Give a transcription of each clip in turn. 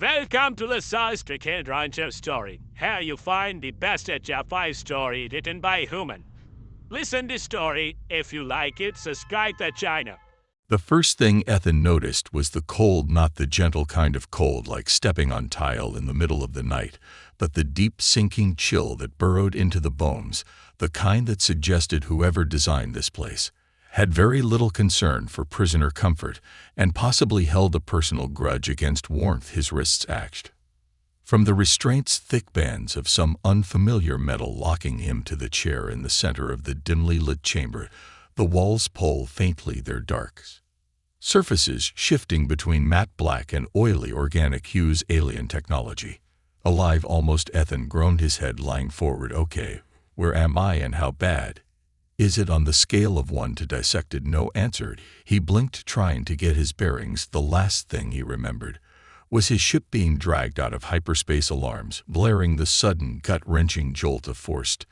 Welcome to the Sci-Fi Story. Here you find the best HFY story written by human. Listen the story. If you like it, subscribe the channel. The first thing Ethan noticed was the cold, not the gentle kind of cold like stepping on tile in the middle of the night, but the deep sinking chill that burrowed into the bones, the kind that suggested whoever designed this place had very little concern for prisoner comfort and possibly held a personal grudge against warmth his wrists ached. From the restraints, thick bands of some unfamiliar metal locking him to the chair in the center of the dimly lit chamber, the walls pull faintly their darks. Surfaces shifting between matte black and oily organic hues, alien technology. Alive almost, Ethan groaned, his head lying forward. Okay, where am I and how bad? Is it on the scale of 1 to dissected? No answer. He blinked, trying to get his bearings. The last thing he remembered was his ship being dragged out of hyperspace, alarms blaring, the sudden gut-wrenching jolt of forced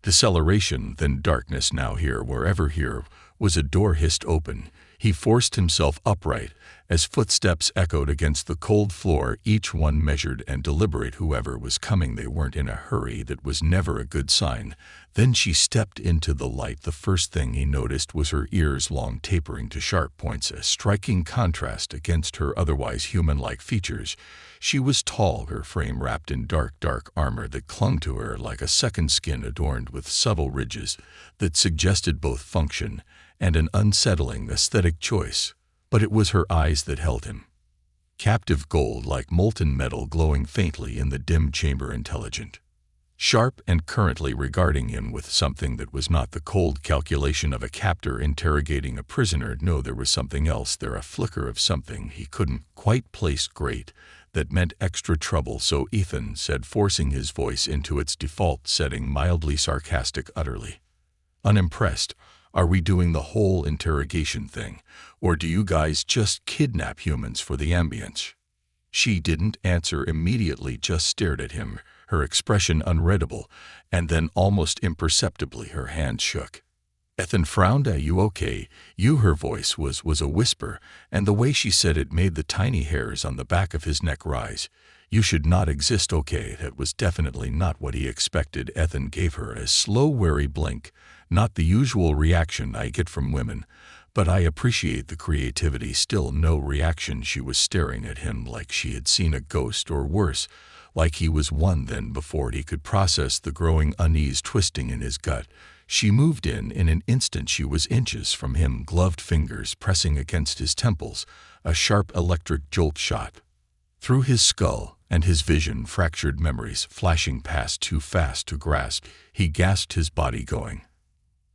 deceleration, then darkness. Now here, wherever here was a door hissed open. He forced himself upright as footsteps echoed against the cold floor, each one measured and deliberate. Whoever was coming, they weren't in a hurry. That was never a good sign. Then she stepped into the light. The first thing he noticed was her ears, long, tapering to sharp points, a striking contrast against her otherwise human-like features. She was tall, her frame wrapped in dark armor that clung to her like a second skin, adorned with subtle ridges that suggested both function and an unsettling aesthetic choice. But it was her eyes that held him. Captive, gold like molten metal, glowing faintly in the dim chamber, intelligent, sharp, and currently regarding him with something that was not the cold calculation of a captor interrogating a prisoner. No, there was something else there, a flicker of something he couldn't quite place. Great, that meant extra trouble, so Ethan said, forcing his voice into its default setting, mildly sarcastic, utterly unimpressed. Are we doing the whole interrogation thing, or do you guys just kidnap humans for the ambience? She didn't answer immediately, just stared at him, her expression unreadable, and then almost imperceptibly her hand shook. Ethan frowned. Are you okay? You? Her voice was a whisper, and the way she said it made the tiny hairs on the back of his neck rise. You should not exist. Okay, that was definitely not what he expected. Ethan gave her a slow, wary blink. Not the usual reaction I get from women, but I appreciate the creativity. Still no reaction. She was staring at him like she had seen a ghost, or worse, like he was one. Then, before he could process the growing unease twisting in his gut, she moved in an instant. She was inches from him, gloved fingers pressing against his temples. A sharp electric jolt shot through his skull, and his vision, fractured memories flashing past, too fast to grasp. He gasped, his body going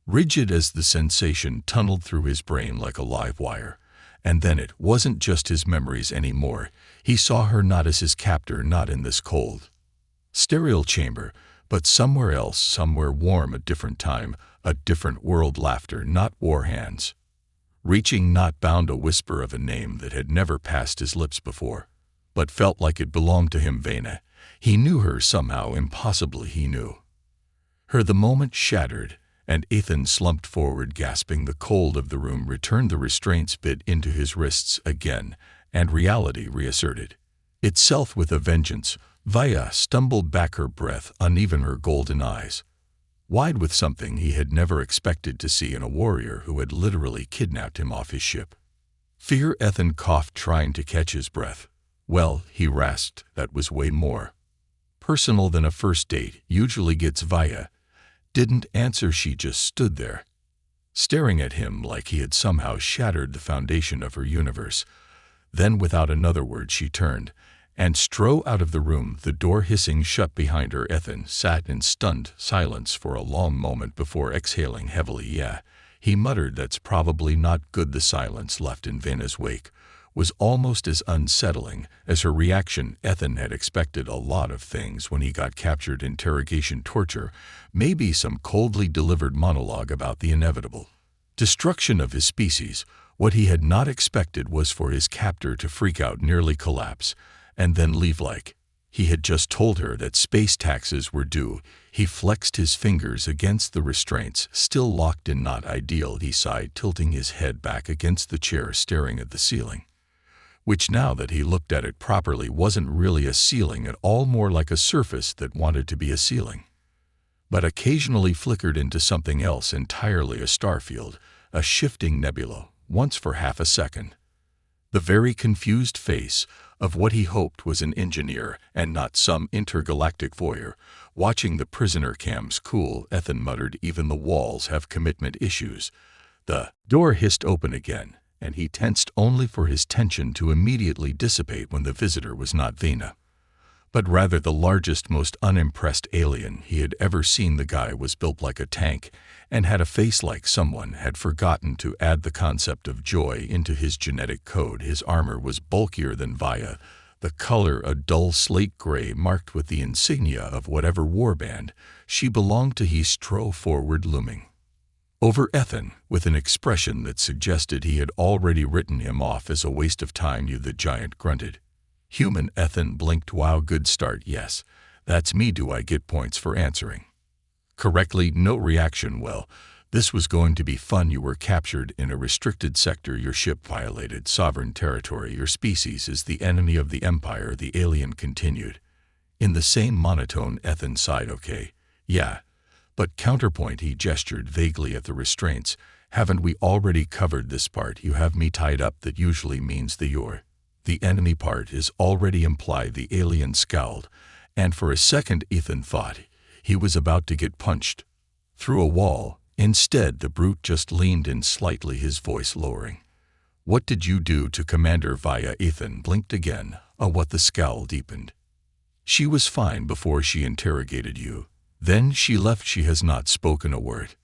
rigid as the sensation tunneled through his brain like a live wire. And then it wasn't just his memories anymore. He saw her not as his captor, not in this cold, sterile chamber, but somewhere else, somewhere warm, a different time, a different world. Laughter, not war hands reaching, not bound, a whisper of a name that had never passed his lips before, but felt like it belonged to him. Vena. He knew her somehow, impossibly he knew her. The moment shattered, and Ethan slumped forward, gasping. The cold of the room returned, the restraints bit into his wrists again, and reality reasserted itself with a vengeance. Vaya stumbled back, her breath uneven, her golden eyes wide with something he had never expected to see in a warrior who had literally kidnapped him off his ship. Fear. Ethan coughed, trying to catch his breath. Well, he rasped, that was way more personal than a first date usually gets. Vaya didn't answer. She just stood there, staring at him like he had somehow shattered the foundation of her universe. Then, without another word, she turned and strode out of the room, the door hissing shut behind her. Ethan sat in stunned silence for a long moment before exhaling heavily. Yeah, he muttered, that's probably not good. The silence left in Vena's wake was almost as unsettling as her reaction. Ethan had expected a lot of things when he got captured: interrogation, torture, maybe some coldly delivered monologue about the inevitable destruction of his species. What he had not expected was for his captor to freak out, nearly collapse, and then leave like he had just told her that space taxes were due. He flexed his fingers against the restraints, still locked in. Not ideal, he sighed, tilting his head back against the chair, staring at the ceiling. which now that he looked at it properly wasn't really a ceiling at all, more like a surface that wanted to be a ceiling, but occasionally flickered into something else entirely, a starfield, a shifting nebula, once for half a second. The very confused face of what he hoped was an engineer and not some intergalactic voyeur, watching the prisoner cams cool. Ethan muttered, "Even the walls have commitment issues." The door hissed open again, and he tensed only for his tension to immediately dissipate when the visitor was not Vina, but rather the largest, most unimpressed alien he had ever seen. The guy was built like a tank and had a face like someone had forgotten to add the concept of joy into his genetic code. His armor was bulkier than Vaya, the color a dull slate gray marked with the insignia of whatever warband she belonged to. He strode forward, looming over Ethan with an expression that suggested he had already written him off as a waste of time. "You," the giant grunted. "Human?" Ethan blinked. "Wow, good start." "Yes, that's me. Do I get points for answering correctly?" No reaction. "Well, this was going to be fun. You were captured in a restricted sector. Your ship violated sovereign territory. Your species is the enemy of the Empire," the alien continued. In the same monotone, Ethan sighed. "Okay, yeah, but counterpoint." He gestured vaguely at the restraints. "Haven't we already covered this part? You have me tied up. That usually means the enemy part is already implied." The alien scowled, and for a second Ethan thought he was about to get punched through a wall. Instead, the brute just leaned in slightly, his voice lowering. "What did you do to Commander Vaya?" Ethan blinked again. What?" The scowl deepened. "She was fine before she interrogated you. Then she left. She has not spoken a word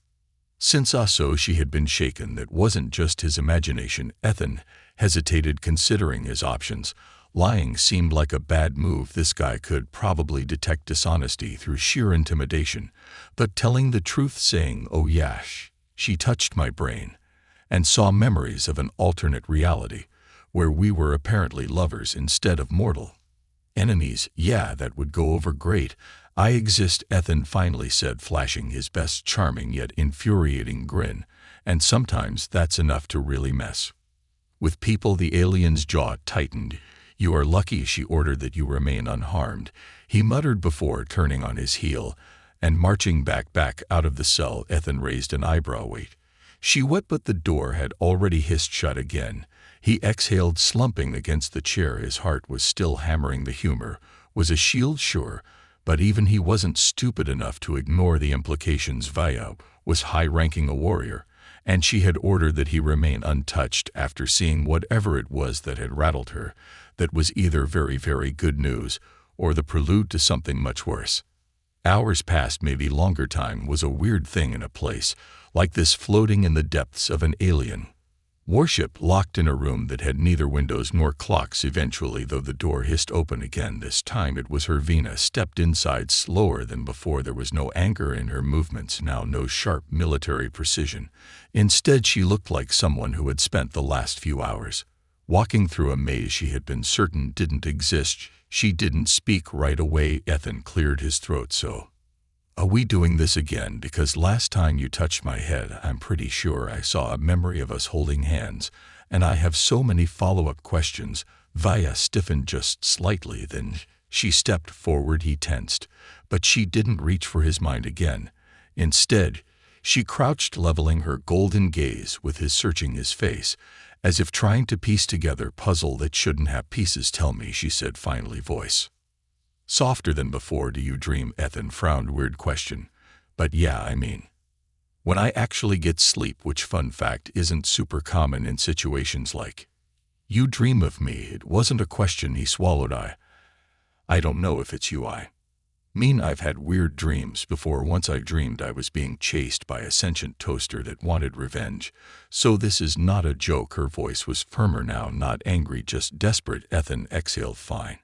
since." So she had been shaken. That wasn't just his imagination. Ethan hesitated, considering his options. Lying seemed like a bad move. This guy could probably detect dishonesty through sheer intimidation, but telling the truth, saying, "Oh yeah, she touched my brain and saw memories of an alternate reality where we were apparently lovers instead of mortal enemies. Yeah, that would go over great. I exist," Ethan finally said, flashing his best charming yet infuriating grin. "And sometimes that's enough to really mess with people." The alien's jaw tightened. "You are lucky she ordered that you remain unharmed," he muttered before turning on his heel and marching back out of the cell. Ethan raised an eyebrow. "Wait, she what?" But the door had already hissed shut again. He exhaled, slumping against the chair. His heart was still hammering. The humor was a shield, sure, but even he wasn't stupid enough to ignore the implications. Vaya was high-ranking a warrior, and she had ordered that he remain untouched after seeing whatever it was that had rattled her. That was either very, very good news or the prelude to something much worse. Hours passed, maybe longer. Time was a weird thing in a place like this, floating in the depths of an alien warship, locked in a room that had neither windows nor clocks. Eventually, though, the door hissed open again. This time it was her. Vina stepped inside slower than before. There was no anger in her movements now, no sharp military precision. Instead, she looked like someone who had spent the last few hours walking through a maze she had been certain didn't exist. She didn't speak right away. Ethan cleared his throat. "So, are we doing this again? Because last time you touched my head, I'm pretty sure I saw a memory of us holding hands, and I have so many follow-up questions." Vaya stiffened just slightly, then she stepped forward. He tensed, but she didn't reach for his mind again. Instead, she crouched, leveling her golden gaze with his, searching his face, as if trying to piece together puzzle that shouldn't have pieces. "Tell me," she said finally, voice softer than before. "Do you dream?" Ethan frowned. Weird question, but yeah, I mean, when I actually get sleep, which, fun fact, isn't super common in situations like you dream of me. It wasn't a question. He swallowed. I don't know if it's you. I mean, I've had weird dreams before. Once I dreamed I was being chased by a sentient toaster that wanted revenge. So this is not a joke." Her voice was firmer now, not angry, just desperate. Ethan exhaled. "Fine.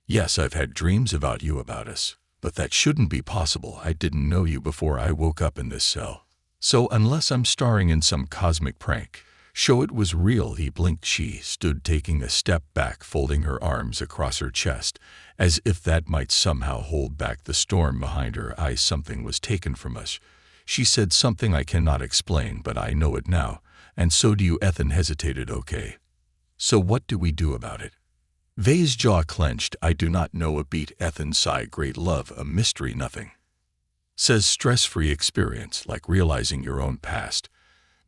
Yes, I've had dreams about you, about us. But that shouldn't be possible. I didn't know you before I woke up in this cell. So unless I'm starring in some cosmic prank show, it was real." He blinked. She stood, taking a step back, folding her arms across her chest, as if that might somehow hold back the storm behind her eyes. "Something was taken from us," she said. "Something I cannot explain, but I know it now. And so do you." Ethan hesitated. "Okay, So what do we do about it? Vay's jaw clenched. I do not know a beat. Ethan sigh. Great love, a mystery nothing. Says stress-free experience, like realizing your own past,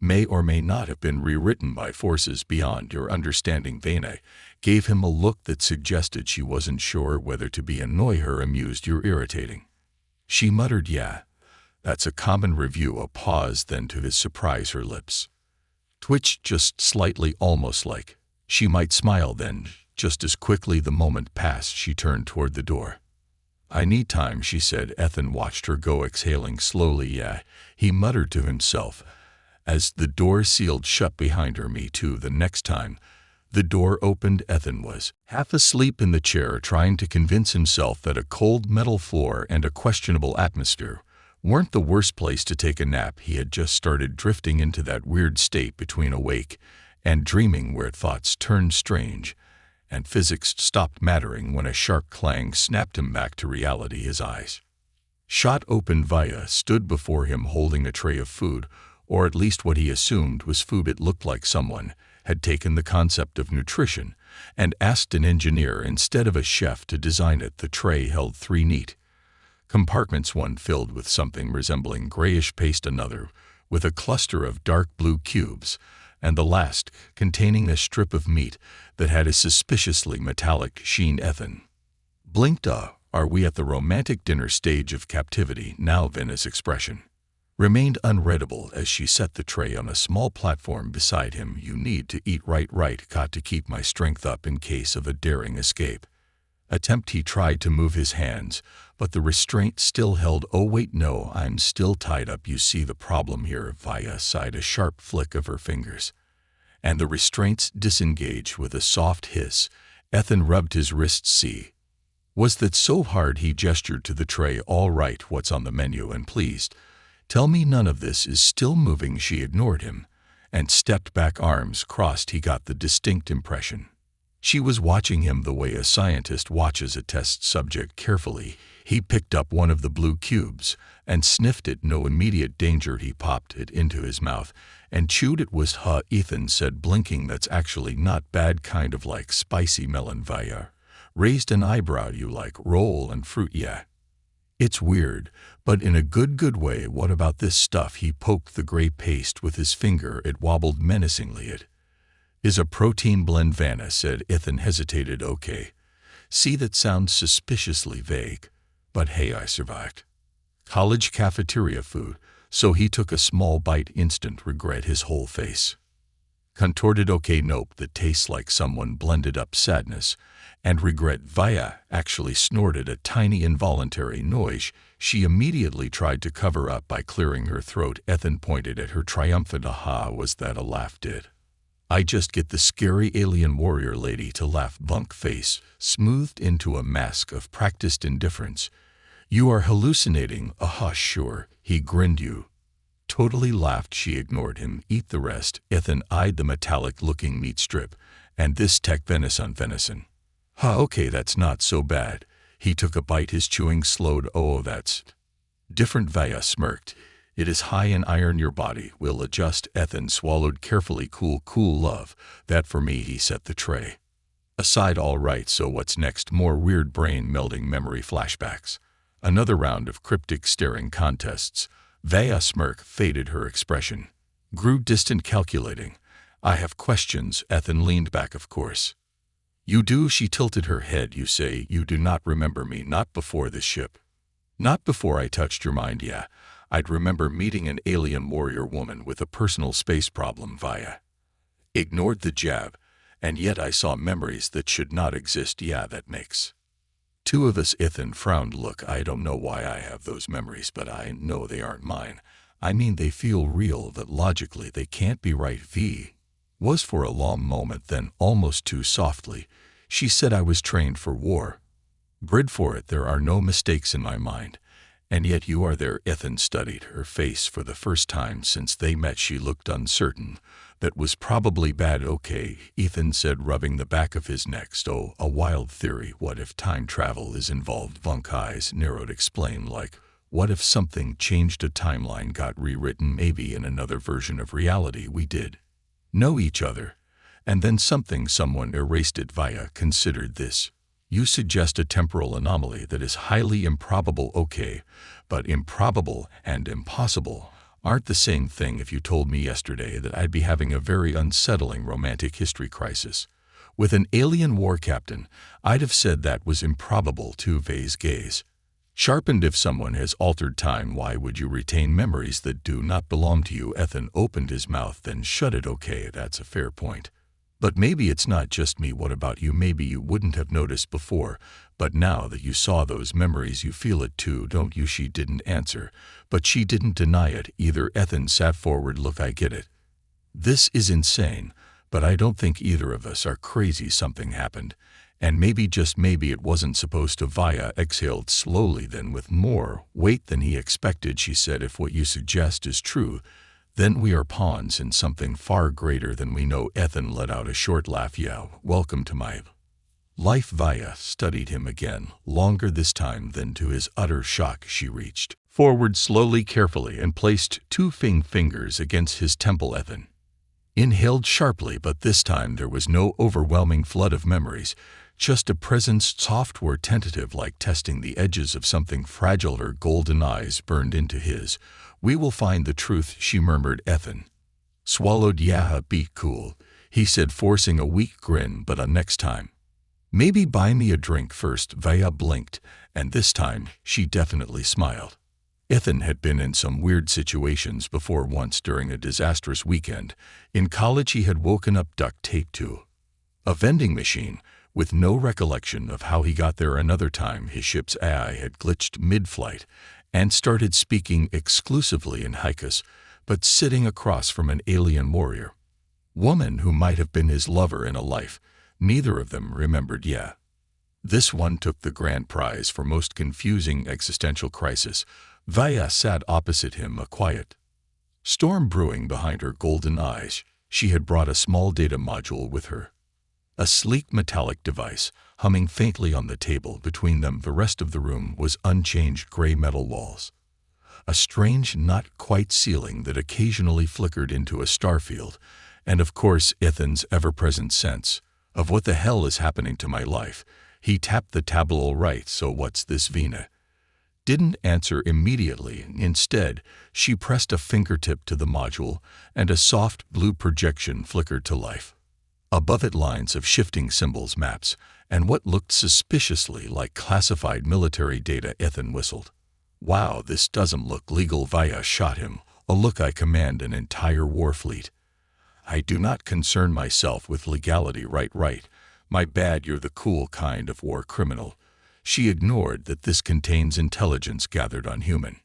may or may not have been rewritten by forces beyond your understanding. Vayne gave him a look that suggested she wasn't sure whether to be annoy her, amused. You're irritating. She muttered, yeah, that's a common review. A pause, then to his surprise her lips twitched just slightly, almost like she might smile. Then, just as quickly the moment passed, she turned toward the door. I need time, she said. Ethan watched her go, exhaling slowly. Yeah, he muttered to himself, as the door sealed shut behind her. Me too. The next time the door opened, Ethan was half asleep in the chair, trying to convince himself that a cold metal floor and a questionable atmosphere weren't the worst place to take a nap. He had just started drifting into that weird state between awake and dreaming, where thoughts turned strange and physics stopped mattering, when a sharp clang snapped him back to reality. His eyes shot open. Vaya stood before him holding a tray of food, or at least what he assumed was food. It looked like someone had taken the concept of nutrition and asked an engineer instead of a chef to design it. The tray held 3 neat compartments, one filled with something resembling grayish paste, another with a cluster of dark blue cubes, and the last containing a strip of meat that had a suspiciously metallic sheen. Ethan blinked. Are we at the romantic dinner stage of captivity now? Vayne's expression remained unreadable as she set the tray on a small platform beside him. You need to eat right. Got to keep my strength up in case of a daring escape attempt. He tried to move his hands, but the restraint still held. Oh wait, no, I'm still tied up. You see the problem here? Vaya sighed, a sharp flick of her fingers, and the restraints disengaged with a soft hiss. Ethan rubbed his wrists. See, was that so hard? He gestured to the tray. All right, what's on the menu? And please tell me none of this is still moving. She ignored him and stepped back, arms crossed. He got the distinct impression she was watching him the way a scientist watches a test subject carefully. He picked up one of the blue cubes and sniffed it. No immediate danger. He popped it into his mouth and chewed it. Was Ethan said, blinking. That's actually not bad, kind of like spicy melon. Vaya raised an eyebrow. You like roll and fruit? Yeah, it's weird, but in a good way. What about this stuff? He poked the gray paste with his finger. It wobbled menacingly. It is a protein blend, Vanna said. Ethan hesitated. Okay, see, that sounds suspiciously vague, but hey, I survived college cafeteria food. So he took a small bite. Instant regret. His whole face contorted. Okay, nope, that tastes like someone blended up sadness and regret. Vaya actually snorted a tiny involuntary noise she immediately tried to cover up by clearing her throat. Ethan pointed at her, triumphant. Aha, was that a laugh? Did I just get the scary alien warrior lady to laugh? Bunk face smoothed into a mask of practiced indifference. You are hallucinating. Aha, sure. He grinned. You totally laughed. She ignored him. Eat the rest. Ethan eyed the metallic-looking meat strip. And this tech venison. Okay, that's not so bad. He took a bite. His chewing slowed. Oh, that's different. Vaya smirked. It is high in iron. Your body will adjust. Ethan swallowed carefully. Cool love. That for me. He set the tray aside. All right, so what's next? More weird brain-melding memory flashbacks. Another round of cryptic staring contests. Vaya smirk faded. Her expression grew distant, calculating. I have questions. Ethan leaned back. Of course you do. She tilted her head. You say you do not remember me? Not before this ship. Not before I touched your mind. Yeah, I'd remember meeting an alien warrior woman with a personal space problem. Vaya ignored the jab. And yet I saw memories that should not exist. Yeah, that makes two of us. Ethan frowned. Look, I don't know why I have those memories, but I know they aren't mine. I mean, they feel real, that logically they can't be right. V was for a long moment, then almost too softly, she said, I was trained for war. Bred for it. There are no mistakes in my mind. And yet you are there. Ethan studied her face for the first time since they met. She looked uncertain. That was probably bad. Okay, Ethan said, rubbing the back of his neck. Oh, a wild theory. What if time travel is involved? Vunk's eyes narrowed. Explain. Like, what if something changed? A timeline got rewritten, maybe in another version of reality. We did know each other. and then someone erased it via considered this. You suggest a temporal anomaly that is highly improbable, okay, but improbable and impossible aren't the same thing. If you told me yesterday that I'd be having a very unsettling romantic history crisis with an alien war captain, I'd have said that was improbable too. Vay's gaze sharpened. If someone has altered time, why would you retain memories that do not belong to you? Ethan opened his mouth, then shut it. Okay, that's a fair point. But maybe it's not just me. What about you? Maybe you wouldn't have noticed before, but now that you saw those memories, you feel it too, don't you? She didn't answer, but she didn't deny it either. Ethan sat forward. Look, I get it. This is insane, but I don't think either of us are crazy. Something happened, and maybe, just maybe, it wasn't supposed to. Vaya exhaled slowly, then with more weight than he expected, she said, if what you suggest is true, then we are pawns in something far greater than we know. Ethan let out a short laugh. Yeah, welcome to my life. Vaya studied him again, longer this time. Then, to his utter shock, she reached forward slowly, carefully, and placed two fingers against his temple. Ethan inhaled sharply, but this time there was no overwhelming flood of memories, just a presence, soft or tentative, like testing the edges of something fragile. Her golden eyes burned into his. We will find the truth, she murmured. Ethan swallowed. Yeah, be cool, he said, forcing a weak grin, but next time. Maybe buy me a drink first. Vaya blinked, and this time she definitely smiled. Ethan had been in some weird situations before. Once, during a disastrous weekend in college, he had woken up duct taped to a vending machine with no recollection of how he got there. Another time, his ship's AI had glitched mid-flight and started speaking exclusively in haikus, but sitting across from an alien warrior woman who might have been his lover in a life neither of them remembered. Yeah, this one took the grand prize for most confusing existential crisis. Vaya sat opposite him, a quiet storm brewing behind her golden eyes. She had brought a small data module with her, a sleek metallic device humming faintly on the table between them. The rest of the room was unchanged: gray metal walls, a strange, not quite ceiling that occasionally flickered into a starfield, and of course Ethan's ever-present sense of what the hell is happening to my life. He tapped the tablet. All right, so what's this? Vina didn't answer immediately. Instead, she pressed a fingertip to the module, and a soft blue projection flickered to life. Above it, lines of shifting symbols, maps, and what looked suspiciously like classified military data. Ethan whistled. Wow, this doesn't look legal. Vaya shot him a look. I command an entire war fleet. I do not concern myself with legality. Right. My bad, you're the cool kind of war criminal. She ignored that this contains intelligence gathered on human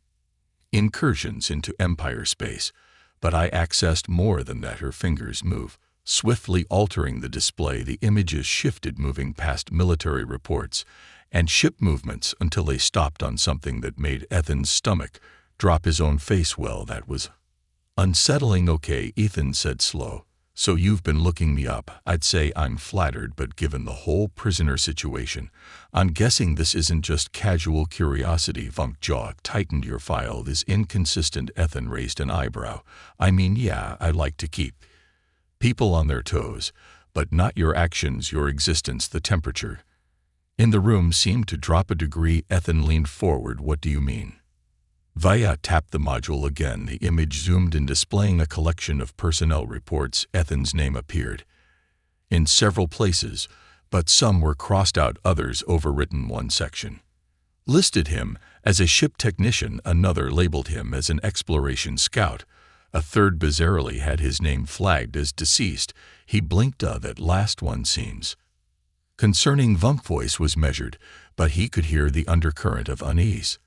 incursions into Empire space, but I accessed more than that. Her fingers moved, swiftly altering the display. The images shifted, moving past military reports and ship movements until they stopped on something that made Ethan's stomach drop. His own face. Well, that was unsettling. Okay, Ethan said slow. So you've been looking me up. I'd say I'm flattered, but given the whole prisoner situation, I'm guessing this isn't just casual curiosity. Vunk jaw tightened. Your file is inconsistent. Ethan raised an eyebrow. I mean, yeah, I like to keep people on their toes, but not your actions, your existence. The temperature in the room seemed to drop a degree. Ethan leaned forward. What do you mean? Vaya tapped the module again. The image zoomed in, displaying a collection of personnel reports. Ethan's name appeared in several places, but some were crossed out, others overwritten. One section listed him as a ship technician, another labeled him as an exploration scout, a third bizarrely had his name flagged as deceased. He blinked. That last one seems concerning. Vunk's voice was measured, but he could hear the undercurrent of unease.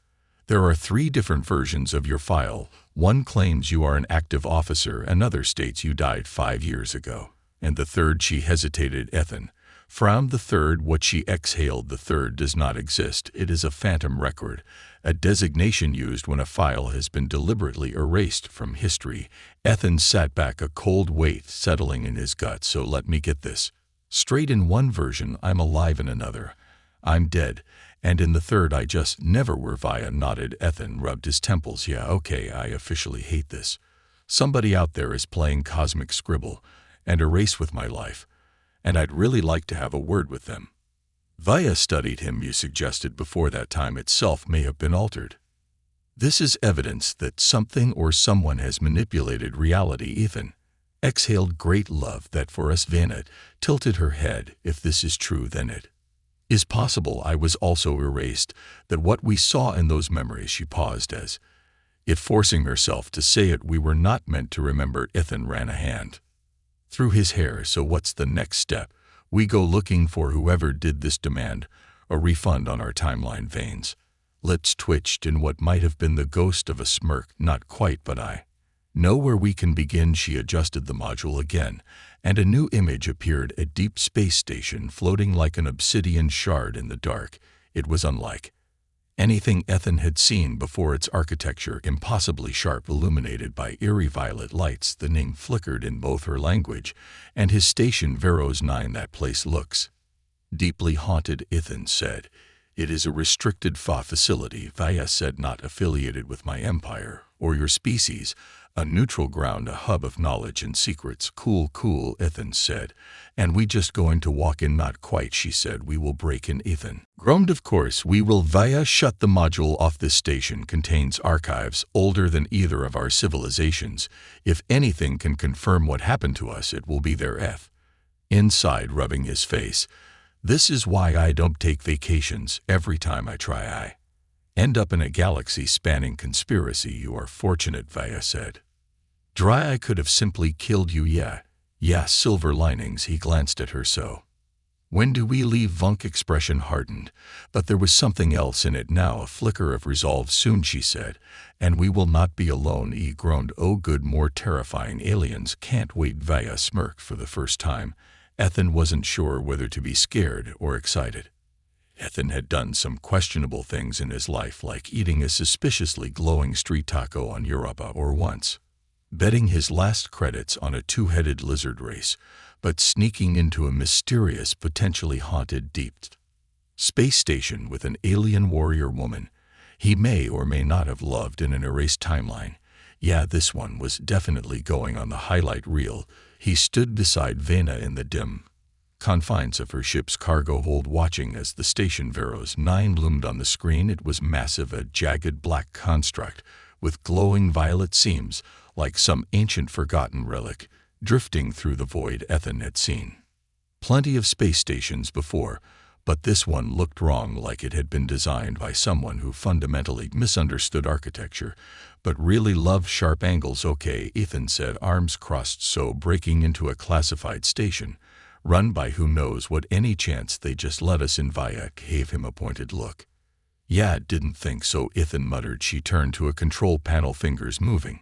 There are 3 different versions of your file. One claims you are an active officer, another states you died 5 years ago, and the third— she hesitated. Ethan frowned. The third— what? She exhaled. The third does not exist. It is a phantom record, a designation used when a file has been deliberately erased from history. Ethan sat back, a cold weight settling in his gut. So let me get this straight. In one version, I'm alive. In another, I'm dead. And in the third, I just never were. Vaya nodded. Ethan rubbed his temples. Yeah, okay, I officially hate this. Somebody out there is playing cosmic scribble, and a race with my life, and I'd really like to have a word with them. Vaya studied him, you suggested before that time itself may have been altered. This is evidence that something or someone has manipulated reality. Ethan exhaled great love that for us. Vanna tilted her head. If this is true, then it is possible I was also erased, that what we saw in those memories. She paused as if forcing herself to say it. We were not meant to remember. Ethan ran a hand through his hair. So what's the next step? We go looking for whoever did this, demand a refund on our timeline. Vane's lips twitched in what might have been the ghost of a smirk. Not quite, but I know where we can begin. She adjusted the module again, and a new image appeared, a deep space station floating like an obsidian shard in the dark. It was unlike anything Ethan had seen before, its architecture impossibly sharp, illuminated by eerie violet lights. The name flickered in both her language and his station. Veros 9. That place looks deeply haunted, Ethan said. It is a restricted facility, Vaya said, not affiliated with my empire or your species. A neutral ground, a hub of knowledge and secrets. Cool, Ethan said. And we just going to walk in? Not quite, she said. We will break in. Ethan groaned. Of course we will. Vaya shut the module off. This station contains archives older than either of our civilizations. If anything can confirm what happened to us, it will be there. Inside, rubbing his face. This is why I don't take vacations. Every time I try, I end up in a galaxy-spanning conspiracy. You are fortunate, Vaya said. Dry. I could have simply killed you. Yeah, silver linings. He glanced at her. So when do we leave? Vunk expression hardened, but there was something else in it now, a flicker of resolve. Soon, she said, and we will not be alone. He groaned. Oh good, more terrifying aliens. Can't wait. Vaya smirked for the first time. Ethan wasn't sure whether to be scared or excited. Ethan had done some questionable things in his life, like eating a suspiciously glowing street taco on Europa, or once betting his last credits on a two-headed lizard race, but sneaking into a mysterious, potentially haunted deep space station with an alien warrior woman he may or may not have loved in an erased timeline. Yeah, this one was definitely going on the highlight reel. He stood beside Vanna in the dim confines of her ship's cargo hold, watching as the station Veros 9 loomed on the screen. It was massive, a jagged black construct with glowing violet seams, like some ancient forgotten relic, drifting through the void. Ethan had seen plenty of space stations before, but this one looked wrong, like it had been designed by someone who fundamentally misunderstood architecture, but really loved sharp angles. Okay, Ethan said, arms crossed. So breaking into a classified station, run by who knows what, any chance they just let us in? Vaya gave him a pointed look. Yeah, didn't think so, Ethan muttered. She turned to a control panel, fingers moving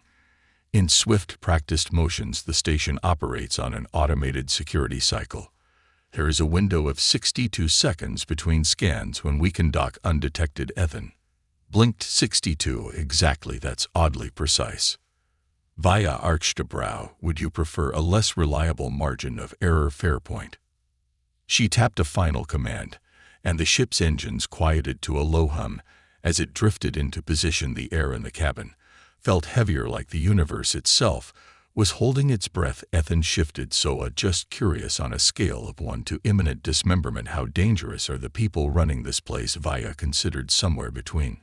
in swift, practiced motions. The station operates on an automated security cycle. There is a window of 62 seconds between scans when we can dock undetected. Ethan blinked. 62, exactly, that's oddly precise. Vaya arched a brow. Would you prefer a less reliable margin of error? Fair point. She tapped a final command, and the ship's engines quieted to a low hum as it drifted into position. The air in the cabin felt heavier, like the universe itself was holding its breath. Ethan shifted. So just curious, on a scale of 1 to imminent dismemberment, how dangerous are the people running this place? Vaya considered. Somewhere between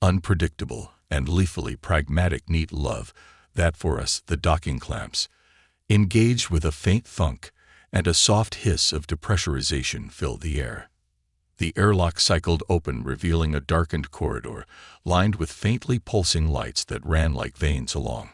unpredictable and lethally pragmatic. Neat love that for us. The docking clamps engaged with a faint thunk, and a soft hiss of depressurization filled the air. The airlock cycled open, revealing a darkened corridor lined with faintly pulsing lights that ran like veins along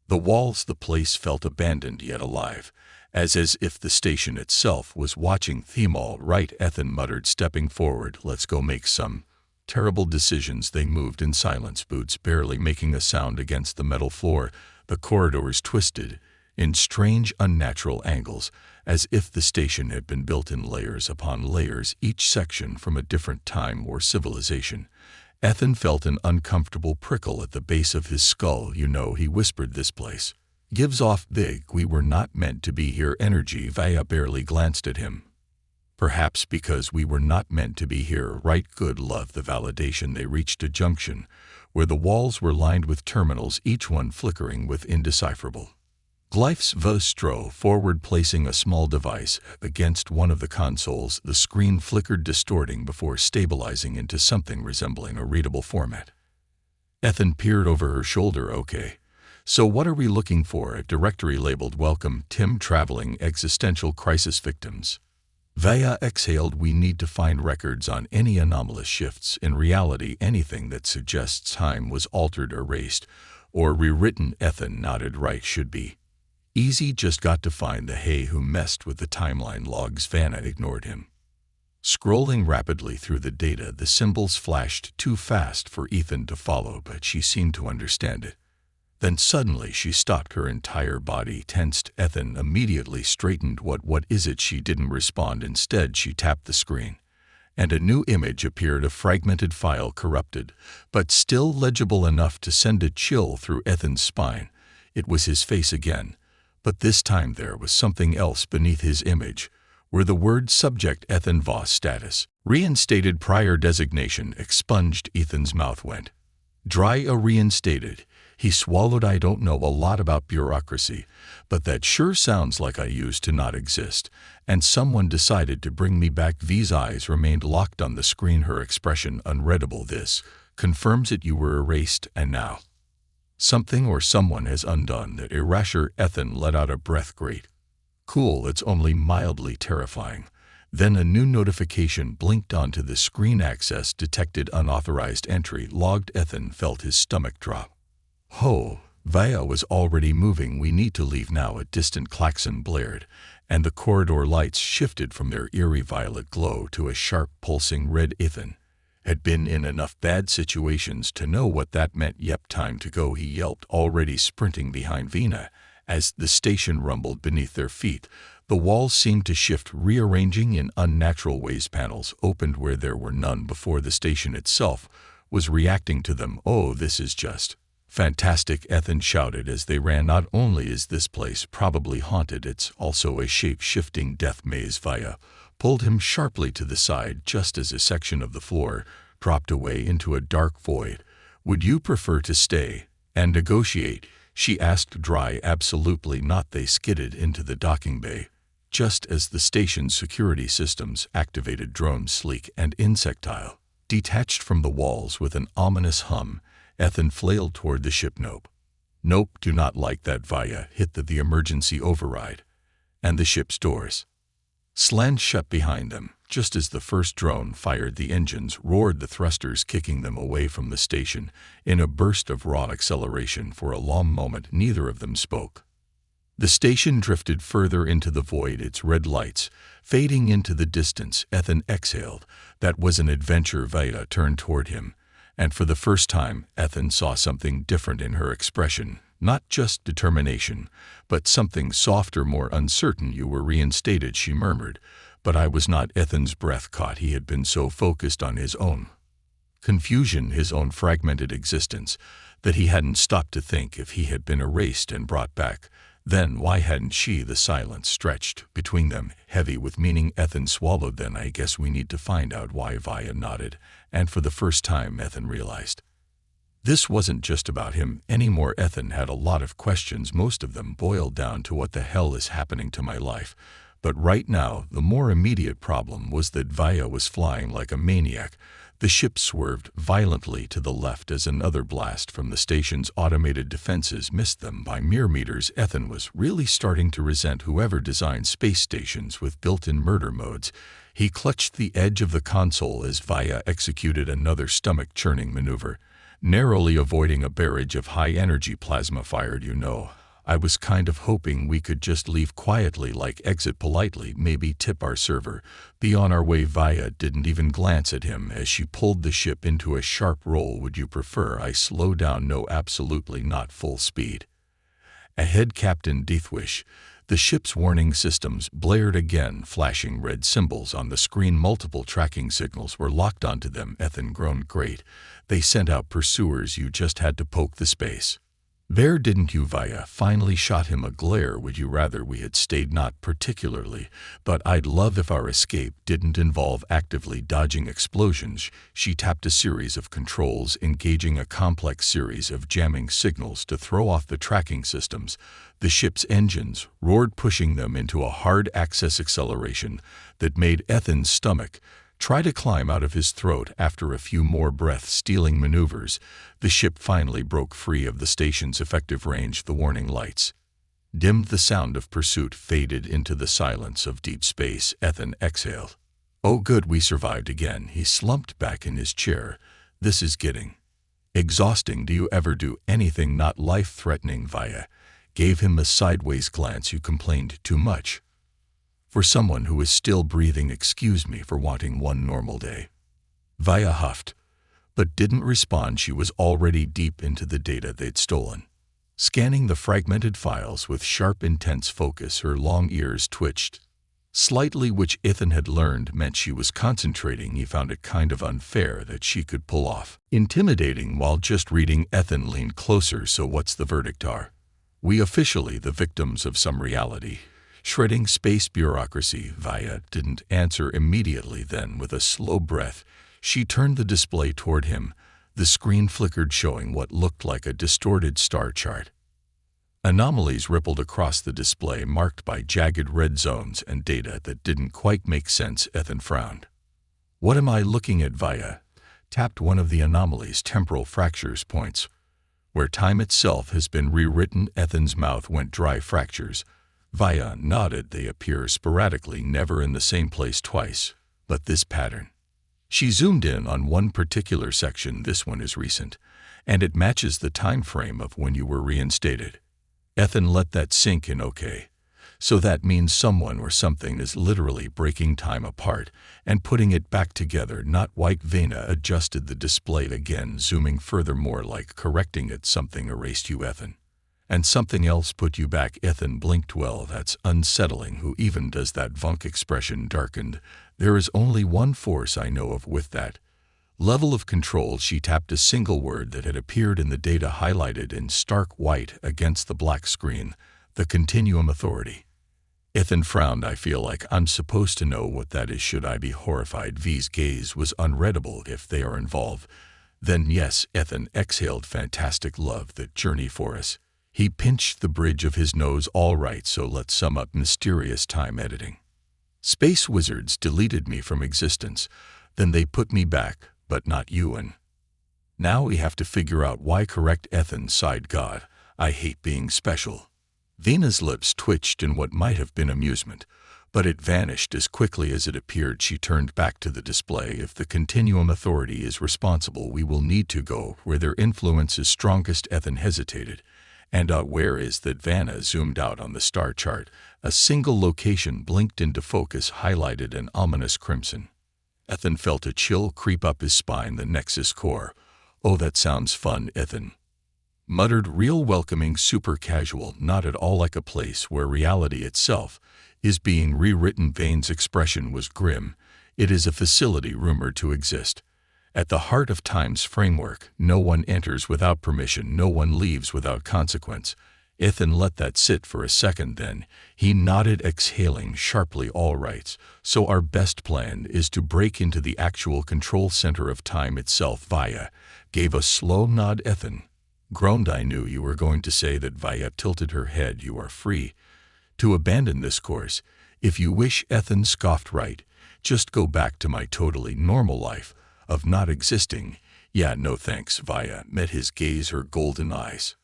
the walls. The place felt abandoned yet alive, as if the station itself was watching. Them all right, Ethan muttered, stepping forward. Let's go make some terrible decisions. They moved in silence, boots barely making a sound against the metal floor. The corridors twisted in strange, unnatural angles, as if the station had been built in layers upon layers, each section from a different time or civilization. Ethan felt an uncomfortable prickle at the base of his skull. You know, he whispered, this place gives off big, we were not meant to be here energy. Vaya barely glanced at him. Perhaps because we were not meant to be here, right? Good love, the validation. They reached a junction where the walls were lined with terminals, each one flickering with indecipherable Glyphs strode forward, placing a small device against one of the consoles. The screen flickered, distorting before stabilizing into something resembling a readable format. Ethan peered over her shoulder. Okay, so what are we looking for? A directory labeled Welcome, Tim Traveling Existential Crisis Victims. Vaya exhaled. We need to find records on any anomalous shifts. In reality, anything that suggests time was altered, erased, or rewritten. Ethan nodded. Right, should be easy, just got to find the hey who messed with the timeline logs. Vanna ignored him. Scrolling rapidly through the data, the symbols flashed too fast for Ethan to follow, but she seemed to understand it. Then suddenly she stopped, her entire body tensed. Ethan immediately straightened. What is it? She didn't respond. Instead, she tapped the screen, and a new image appeared, a fragmented file, corrupted, but still legible enough to send a chill through Ethan's spine. It was his face again, but this time there was something else beneath his image, were the words subject Ethan Voss, status reinstated, prior designation expunged. Ethan's mouth went dry. Reinstated. He swallowed. I don't know a lot about bureaucracy, but that sure sounds like I used to not exist, and someone decided to bring me back. V's eyes remained locked on the screen, her expression unreadable. This confirms it. You were erased, and now something or someone has undone that erasure. Ethan let out a breath. Great. Cool, it's only mildly terrifying. Then a new notification blinked onto the screen. Access detected, unauthorized entry logged. Ethan felt his stomach drop. Ho! Vaya was already moving. We need to leave now. A distant klaxon blared, and the corridor lights shifted from their eerie violet glow to a sharp pulsing red. Ethan had been in enough bad situations to know what that meant. Yep, time to go, he yelped, already sprinting behind Vina. As the station rumbled beneath their feet, the walls seemed to shift, rearranging in unnatural ways. Panels opened where there were none before. The station itself was reacting to them. Oh, this is just fantastic, Ethan shouted as they ran. Not only is this place probably haunted, it's also a shape-shifting death maze. Vaya pulled him sharply to the side just as a section of the floor dropped away into a dark void. Would you prefer to stay and negotiate? She asked dry. Absolutely not. They skidded into the docking bay just as the station's security systems activated. Drones, sleek and insectile, detached from the walls with an ominous hum. Ethan flailed toward the ship. Nope, do not like that. Vaya hit the emergency override, and the ship's doors slammed shut behind them. Just as the first drone fired, the engines roared, the thrusters kicking them away from the station in a burst of raw acceleration. For a long moment, neither of them spoke. The station drifted further into the void, its red lights fading into the distance. Ethan exhaled. That was an adventure. Vaya turned toward him, and for the first time, Ethan saw something different in her expression. Not just determination, but something softer, more uncertain. You were reinstated, she murmured. But I was not. Ethan's breath caught. He had been so focused on his own confusion, his own fragmented existence, that he hadn't stopped to think if he had been erased and brought back. Then why hadn't she? The silence stretched between them, heavy with meaning. Ethan swallowed. Then I guess we need to find out why. Vaya nodded, and for the first time Ethan realized this wasn't just about him anymore. Ethan had a lot of questions. Most of them boiled down to what the hell is happening to my life? But right now, the more immediate problem was that Vaya was flying like a maniac. The ship swerved violently to the left as another blast from the station's automated defenses missed them by mere meters. Ethan was really starting to resent whoever designed space stations with built-in murder modes. He clutched the edge of the console as Vaya executed another stomach-churning maneuver, narrowly avoiding a barrage of high-energy plasma fired. I was kind of hoping we could just leave quietly, like exit politely, maybe tip our server, be on our way. Vaya didn't even glance at him as she pulled the ship into a sharp roll. Would you prefer I slow down? No, absolutely not. Full speed ahead, Captain Deathwish. The ship's warning systems blared again, flashing red symbols on the screen. Multiple tracking signals were locked onto them. Ethan groaned. Great. They sent out pursuers. You just had to poke the space Where didn't you via finally shot him a glare? Would you rather we had stayed? Not particularly, but I'd love if our escape didn't involve actively dodging explosions. She tapped a series of controls, engaging a complex series of jamming signals to throw off the tracking systems. The ship's engines roared, pushing them into a hard access acceleration that made Ethan's stomach try to climb out of his throat. After a few more breath-stealing maneuvers, the ship finally broke free of the station's effective range. The warning lights dimmed, the sound of pursuit faded into the silence of deep space. Ethan exhaled. Oh good, we survived again. He slumped back in his chair. This is getting exhausting. Do you ever do anything not life-threatening? Via gave him a sideways glance. You complained too much for someone who is still breathing. Excuse me for wanting one normal day. Via huffed, but didn't respond. She was already deep into the data they'd stolen. Scanning the fragmented files with sharp, intense focus, her long ears twitched slightly, which Ethan had learned meant she was concentrating. He found it kind of unfair that she could pull off intimidating while just reading. Ethan leaned closer. So what's the verdict? Are we officially the victims of some reality shredding space bureaucracy? Via didn't answer immediately. Then, with a slow breath, she turned the display toward him. The screen flickered, showing what looked like a distorted star chart. Anomalies rippled across the display, marked by jagged red zones and data that didn't quite make sense. Ethan frowned. What am I looking at? Via tapped one of the anomalies. Temporal fractures, points where time itself has been rewritten. Ethan's mouth went dry. Fractures? Via nodded. They appear sporadically, never in the same place twice. But this pattern. She zoomed in on one particular section. This one is recent, and it matches the time frame of when you were reinstated. Ethan let that sink in. Okay, so that means someone or something is literally breaking time apart and putting it back together. Not white. Vena adjusted the display again, zooming further, more like correcting it. Something erased you, Ethan, and something else put you back. Ethan blinked. Well, that's unsettling. Who even does that? Vunk expression darkened. There is only one force I know of with that level of control. She tapped a single word that had appeared in the data, highlighted in stark white against the black screen. The Continuum Authority. Ethan frowned. I feel like I'm supposed to know what that is. Should I be horrified? V's gaze was unreadable. If they are involved, then yes. Ethan exhaled. Fantastic. Love that journey for us. He pinched the bridge of his nose. All right, so let's sum up. Mysterious time editing. Space wizards deleted me from existence. Then they put me back, but not you, and now we have to figure out why. Correct. Ethan sighed. God, I hate being special. Vena's lips twitched in what might have been amusement, but it vanished as quickly as it appeared. She turned back to the display. If the Continuum Authority is responsible, we will need to go where their influence is strongest. Ethan hesitated. And where is that? Vanna zoomed out on the star chart. A single location blinked into focus, highlighted in ominous crimson. Ethan felt a chill creep up his spine. The Nexus Core. Oh, that sounds fun. Ethan muttered. Real welcoming, super casual, not at all like a place where reality itself is being rewritten. Vane's expression was grim. It is a facility rumored to exist at the heart of time's framework. No one enters without permission. No one leaves without consequence. Ethan let that sit for a second, then he nodded, exhaling sharply. All right, so our best plan is to break into the actual control center of time itself. Via gave a slow nod. Ethan groaned. I knew you were going to say that. Via tilted her head. You are free to abandon this course if you wish. Ethan scoffed. Right, just go back to my totally normal life of not existing. Yeah, no thanks. Via met his gaze, her golden eyes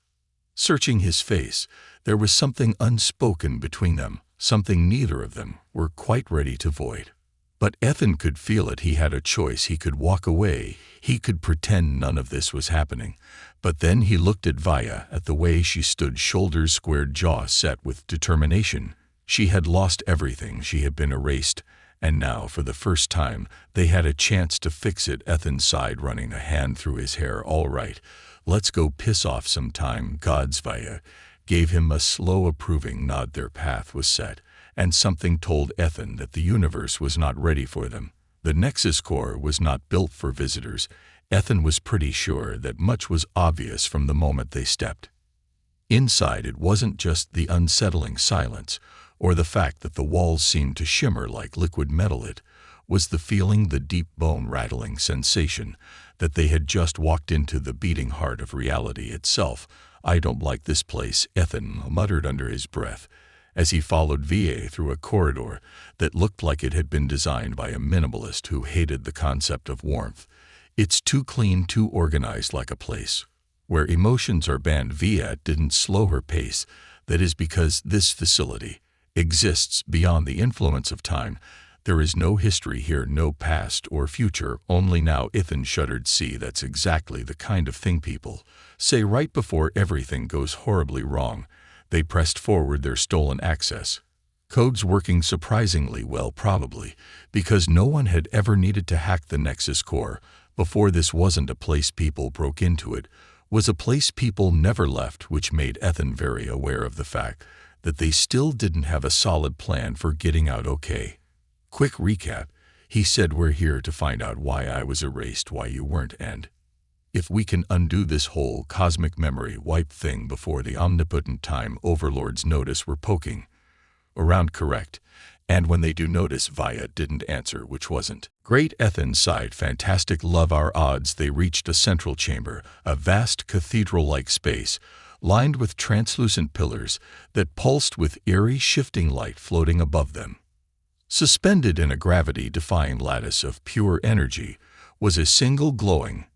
searching his face. There was something unspoken between them, something neither of them were quite ready to void. But Ethan could feel it. He had a choice. He could walk away. He could pretend none of this was happening. But then he looked at Via, at the way she stood, shoulders squared, jaw set with determination. She had lost everything. She had been erased. And now, for the first time, they had a chance to fix it. Ethan sighed, running a hand through his hair. All right, let's go piss off some time. Gods. Via gave him a slow, approving nod. Their path was set, and something told Ethan that the universe was not ready for them. The Nexus Core was not built for visitors. Ethan was pretty sure that much was obvious from the moment they stepped Inside, it wasn't just the unsettling silence, or the fact that the walls seemed to shimmer like liquid metal. It was the feeling, the deep bone-rattling sensation, that they had just walked into the beating heart of reality itself. "I don't like this place," Ethan muttered under his breath, as he followed VA through a corridor that looked like it had been designed by a minimalist who hated the concept of warmth. "It's too clean, too organized, like a place where emotions are banned." VA didn't slow her pace. "That is because this facility exists beyond the influence of time. There is no history here, no past or future, only now." Ethan shuddered. "See, that's exactly the kind of thing people say right before everything goes horribly wrong." They pressed forward, their stolen access codes working surprisingly well, probably because no one had ever needed to hack the Nexus core before. This wasn't a place people broke into, it was a place people never left, which made Ethan very aware of the fact that they still didn't have a solid plan for getting out. "Okay, quick recap," he said. "We're here to find out why I was erased, why you weren't, and if we can undo this whole cosmic memory wipe thing before the omnipotent time overlords notice we're poking around, correct? And when they do notice," Vaya didn't answer, "which wasn't great." Ethan sighed. "Fantastic, love our odds." They reached a central chamber, a vast cathedral-like space, lined with translucent pillars that pulsed with eerie shifting light floating above them. Suspended in a gravity-defying lattice of pure energy was a single glowing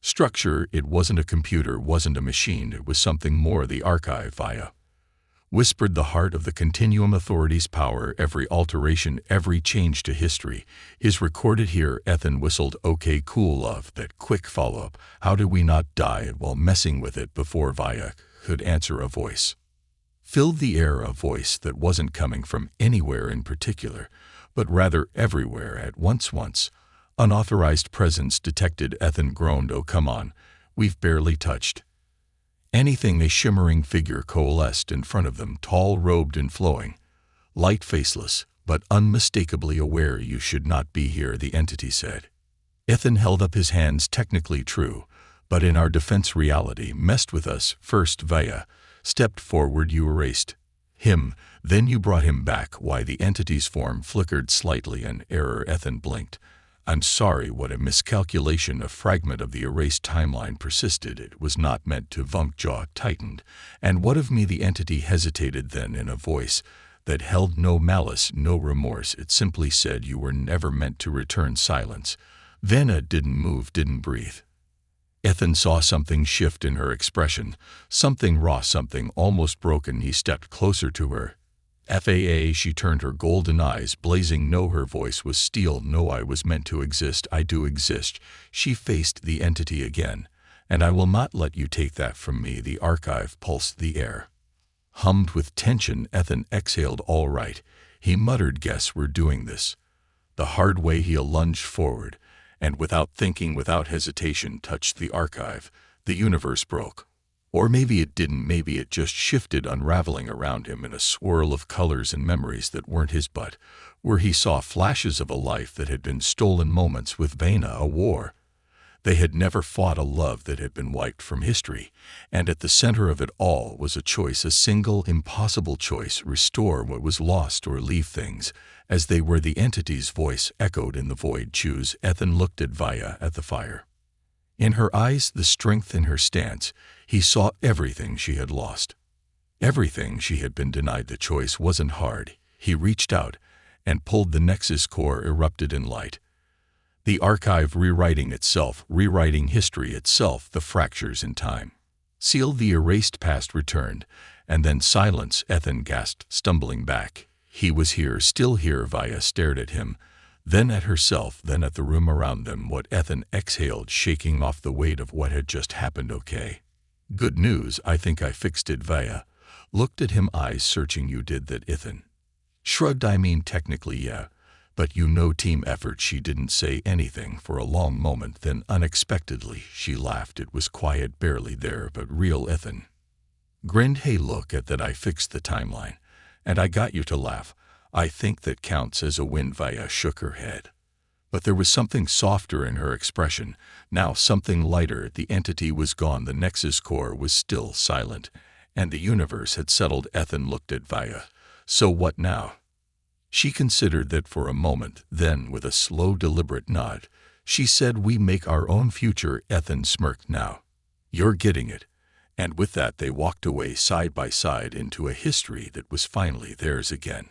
structure. It wasn't a computer, wasn't a machine, it was something more. "The archive," Vaya whispered. "The heart of the continuum. Authority's power. Every alteration, every change to history is recorded here." Ethan whistled. "Okay, cool, love. That quick follow-up. How did we not die while messing with it?" Before Vaya could answer, a voice filled the air, a voice that wasn't coming from anywhere in particular, but rather everywhere at once. Unauthorized presence detected. Ethan groaned. "Oh, come on. We've barely touched anything." A shimmering figure coalesced in front of them, tall, robed and flowing, light, faceless, but unmistakably aware. "You should not be here," the entity said. Ethan held up his hands. "Technically true, but in our defense, reality messed with us first." Vaya stepped forward. "You erased him, then you brought him back." "Why?" The entity's form flickered slightly. "An error." Ethan blinked. "I'm sorry, what a miscalculation." A fragment of the erased timeline persisted. "It was not meant to." Vunk jaw tightened. "And what of me?" The entity hesitated, then in a voice that held no malice, no remorse, it simply said, "You were never meant to return." Silence. Vena didn't move, didn't breathe. Ethan saw something shift in her expression, something raw, something almost broken. He stepped closer to her. "FAA," she turned, her golden eyes blazing. "No." Her voice was steel. "No, I was meant to exist. I do exist." She faced the entity again. "And I will not let you take that from me." The archive pulsed. The air hummed with tension. Ethan exhaled. "All right," he muttered. "Guess we're doing this the hard way." He lunged forward, and without thinking, without hesitation, touched the archive. The universe broke. Or maybe it didn't, maybe it just shifted, unraveling around him in a swirl of colors and memories that weren't his, but where he saw flashes of a life that had been stolen, moments with Vena, a war they had never fought, a love that had been wiped from history. And at the center of it all was a choice, a single, impossible choice: restore what was lost or leave things as they were. The entity's voice echoed in the void. "Choose." Ethan looked at Vaya, at the fire in her eyes, the strength in her stance. He saw everything she had lost, everything she had been denied. The choice wasn't hard. He reached out and pulled. The Nexus core erupted in light, the archive rewriting itself, rewriting history itself. The fractures in time sealed. The erased past returned, and then silence. Ethan gasped, stumbling back. He was here, still here. Vaya stared at him, then at herself, then at the room around them. "What?" Ethan exhaled, shaking off the weight of what had just happened. "Okay. Good news. I think I fixed it." Vaya looked at him, eyes searching. "You did that?" Ethan shrugged. "I mean, technically, yeah. But you know, team effort." She didn't say anything for a long moment. Then, unexpectedly, she laughed. It was quiet, barely there, but real. Ethan grinned. "Hey, look at that. I fixed the timeline. And I got you to laugh. I think that counts as a win." Vaya shook her head. But there was something softer in her expression, now something lighter. The entity was gone. The Nexus core was still silent, and the universe had settled. Ethan looked at Via. So what now? She considered that for a moment, then with a slow, deliberate nod, she said, we make our own future. Ethan smirked. Now, you're getting it. And with that they walked away side by side into a history that was finally theirs again.